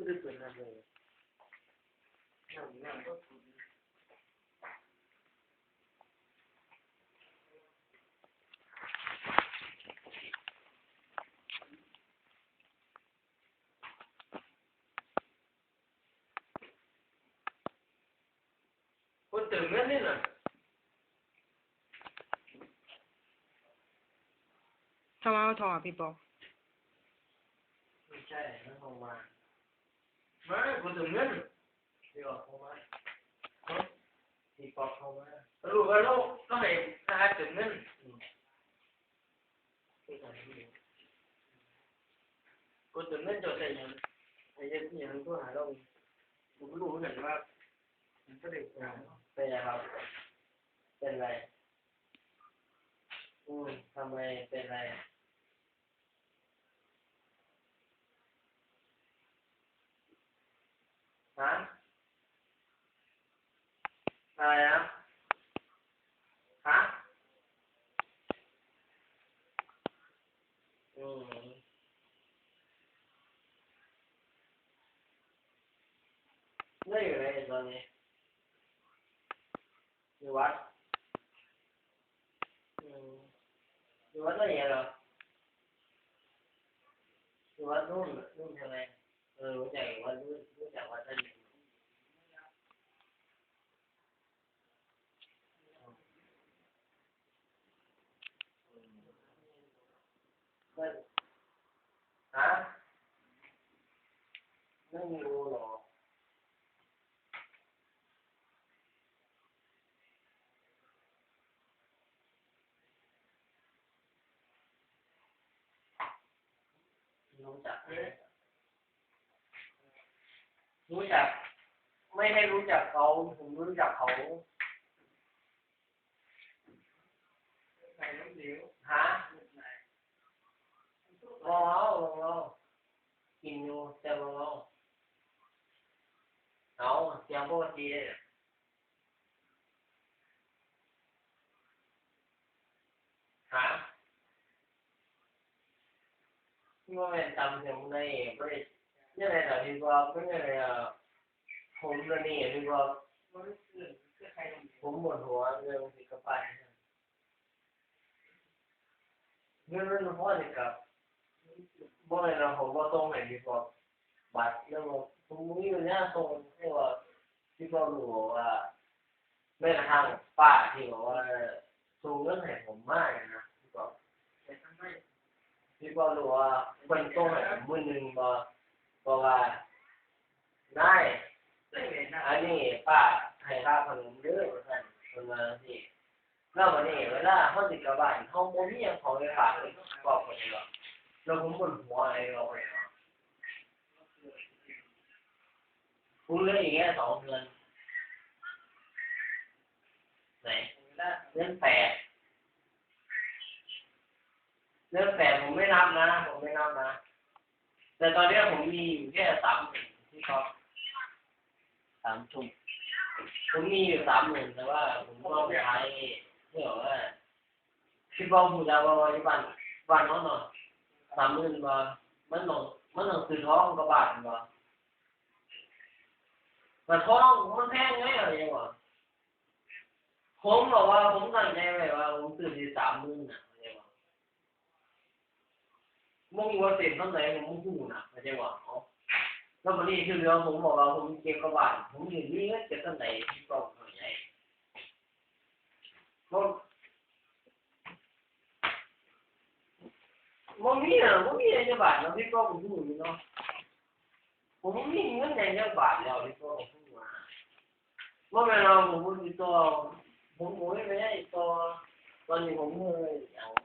ก็ได้เปิดอะไรเลยนั่งก็คนตื่นเมื่อนี่น่ะทำไมเอาถอดพี่ปอไม่ใช่นั่งลงมาไม่คนตื่นเมื่อเดี๋ยวเข้ามาที่ปอกเข้ามารู้ว่าเราต้องให้ทหารตื่นเมื่อคนตื่นเมื่อจะใส่ยังไอ้ยังยังตัวหาเราผมรู้เหมือนกันว่ามันก็เด็กเป็นอะไรครับเป็นอะไรทำไมเป็นอะไรฮะอะไรนะฮะไม่อยู่ไหนตอนนี้อยู่วัดอยู่วัดอะไรเหรออยู่วัดนู่นใช่ไหมรู้จักวัดรู้จักวัดอะไรฮะไม่รู้หรอรู้จักรู้จักไม่ให้รู้จักเขาผมรู้จักเขาใส่น้ำเหลวฮะรอกินอยู่แต่รอเอาเสียงปกติฮะที่ว่าเป็นตำเสียงในบริษัทนี่อะไรต่อที่ว่าไม่ใช่ผมตัวนี้ที่ว่าผมหมดหัวเรื่องสิกระป๋าเรื่องพ่อสิกับบ่เลยนะผมว่าตรงไหนดีกว่าบัตรแล้วผมมีอยู่เนี่ยตรงที่ว่าที่ว่ารู้ว่าไม่กระทั่งป้าที่บอกว่าส่งเงินให้ผมมากนะที่บอกที่ว่ารู้ว่าเป็นตรงไหนมือหนึ่งบอกว่าได้อันนี้ป้าให้ค่าขนมเยอะเหมือนกันคนมาที่แล้ววันนี้เวลาเขาติดกับบ้านเขาโมมีอย่างของไปฝากเลยบอกคนเดียวแล้วผมปวดหัวอะไรเราไปคุณเรื่องอย่างเงี้ย2 เดือนไหนเรื่องแปดผมไม่นับนะแต่ตอนนี้ผมมีอยู่แค่30,000ที่เขา3 ทุ่มผมมีอยู่30,000แต่ว่าผมต้องใช้เพื่อว่าที่บอกผมจะว่าวันบ้านน้องหน่อย30,000ว่ามันต้องซื้อท้องกับบาทว่าแต่ท้องมันแพงไงอะไรอย่างเงี้ยผมบอกว่าผมตั้งใจไว้ว่าผมซื้อที่30,000นะอะไรอย่างเงี้ยมึงว่าเต็มเท่าไหร่มึงพูดนะอะไรอย่างเงี้ยแล้ววันนี้คือเรื่องผมบอกว่าผมเก็บกับบาทผมอยู่นี่ก็เก็บเท่าไหร่ที่กองเท่าไหร่มันมีอะไรจะบาทแล้วพี่ก็ผมพูดเนาะผมมีเงินในจะบาทแล้วพี่ก็พูดมาเมื่อเวลาผมพูดตัวผมไม่ได้ตัวตอนนี้ผมเลย